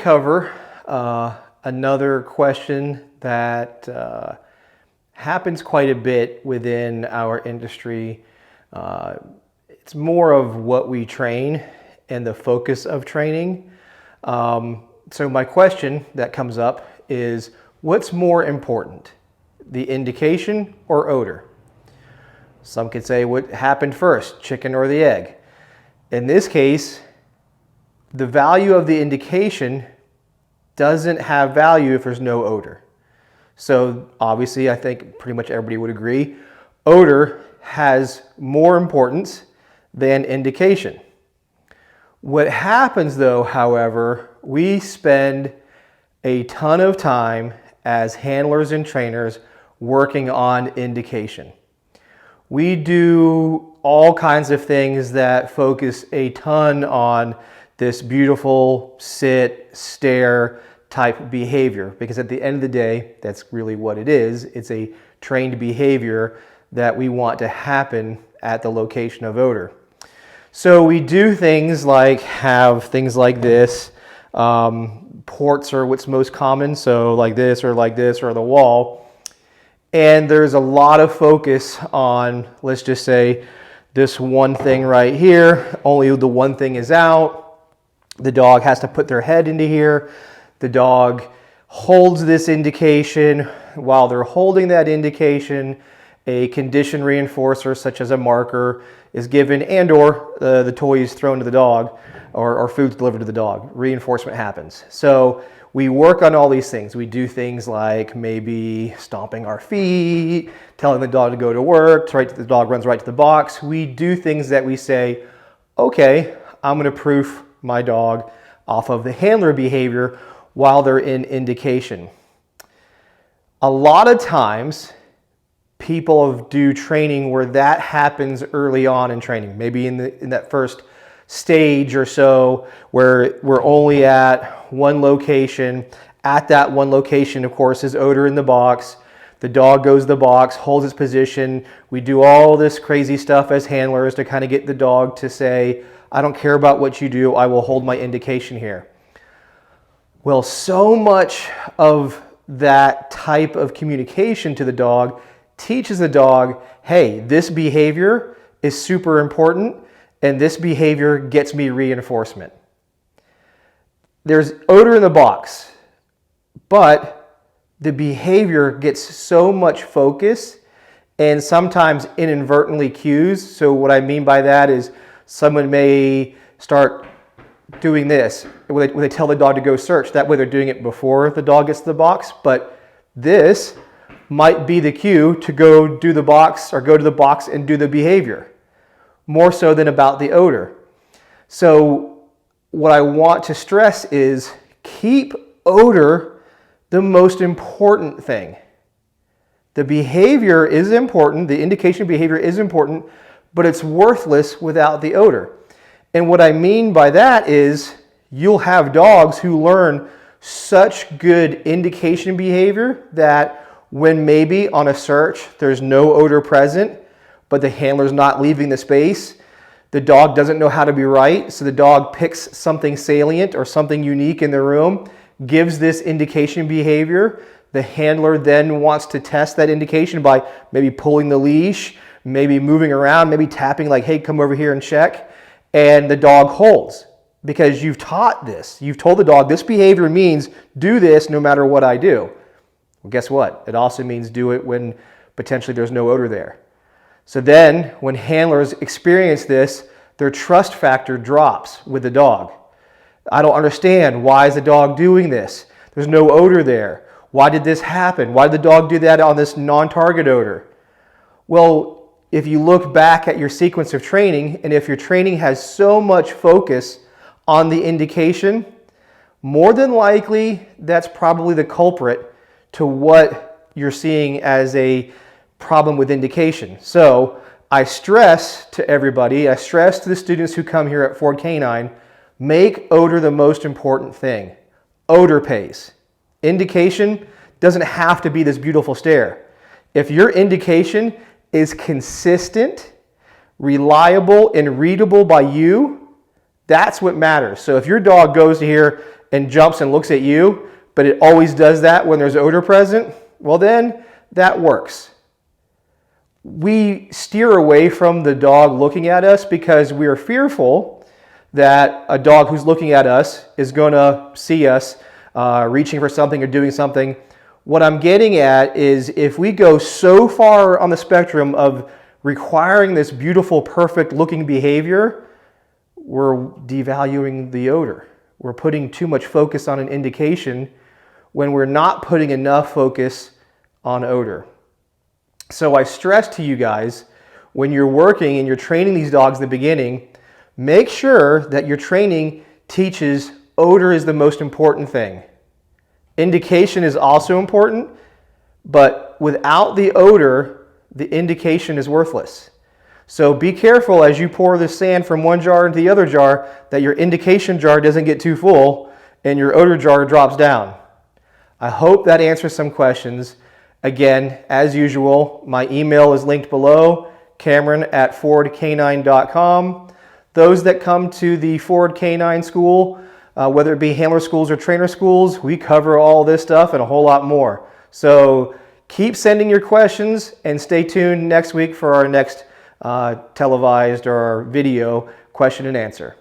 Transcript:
cover another question that happens quite a bit within our industry. It's more of what we train and the focus of training. So my question that comes up is, what's more important, the indication or odor? Some could say, what happened first, chicken or the egg? In this case, the value of the indication doesn't have value if there's no odor. So obviously, I think pretty much everybody would agree, odor has more importance than indication. What happens though, however, we spend a ton of time as handlers and trainers working on indication. We do all kinds of things that focus a ton on this beautiful sit, stare type behavior, because at the end of the day, that's really what it is. It's a trained behavior that we want to happen at the location of odor. So we do things like have things like this. Ports are what's most common, so like this or the wall. And there's a lot of focus on, let's just say, this one thing right here. Only the one thing is out. The dog has to put their head into here. The dog holds this indication. While they're holding that indication, a condition reinforcer such as a marker is given, and or the toy is thrown to the dog, or food's delivered to the dog. Reinforcement happens. So we work on all these things. We do things like maybe stomping our feet, telling the dog to go to work, the dog runs right to the box. We do things that we say, okay, I'm going to proof my dog off of the handler behavior while they're in indication. A lot of times, people do training where that happens early on in training, maybe in that first stage or so, where we're only at one location. At that one location, of course, is odor in the box. The dog goes to the box, holds its position. We do all this crazy stuff as handlers to kind of get the dog to say, I don't care about what you do, I will hold my indication here. Well, so much of that type of communication to the dog teaches the dog, hey, this behavior is super important, and this behavior gets me reinforcement. There's odor in the box, but the behavior gets so much focus and sometimes inadvertently cues. So what I mean by that is someone may start doing this when they tell the dog to go search. That way they're doing it before the dog gets to the box, but this might be the cue to go do the box or go to the box and do the behavior, more so than about the odor. So what I want to stress is keep odor the most important thing. The behavior is important, the indication behavior is important, but it's worthless without the odor. And what I mean by that is you'll have dogs who learn such good indication behavior that when maybe on a search there's no odor present, but the handler's not leaving the space, the dog doesn't know how to be right, so the dog picks something salient or something unique in the room, gives this indication behavior. The handler then wants to test that indication by maybe pulling the leash, maybe moving around, maybe tapping like, hey, come over here and check. And the dog holds because you've taught this. You've told the dog this behavior means do this no matter what I do. Well, guess what? It also means do it when potentially there's no odor there. So then when handlers experience this, their trust factor drops with the dog. I don't understand. Why is the dog doing this? There's no odor there. Why did this happen? Why did the dog do that on this non-target odor? Well, if you look back at your sequence of training, and if your training has so much focus on the indication, more than likely that's probably the culprit to what you're seeing as a problem with indication. So I stress to everybody, I stress to the students who come here at Ford Canine, make odor the most important thing. Odor pays. Indication doesn't have to be this beautiful stare. If your indication is consistent, reliable, and readable by you, that's what matters. So if your dog goes to here and jumps and looks at you, but it always does that when there's odor present, well then, that works. We steer away from the dog looking at us because we are fearful that a dog who's looking at us is going to see us reaching for something or doing something. What I'm getting at is if we go so far on the spectrum of requiring this beautiful, perfect looking behavior, we're devaluing the odor. We're putting too much focus on an indication when we're not putting enough focus on odor. So I stress to you guys, when you're working and you're training these dogs in the beginning, make sure that your training teaches odor is the most important thing. Indication is also important, but without the odor, the indication is worthless. So be careful as you pour the sand from one jar into the other jar that your indication jar doesn't get too full and your odor jar drops down. I hope that answers some questions. Again, as usual, my email is linked below, Cameron@FordK9.com. Those that come to the Ford K9 school, whether it be handler schools or trainer schools, we cover all this stuff and a whole lot more. So keep sending your questions and stay tuned next week for our next televised or video question and answer.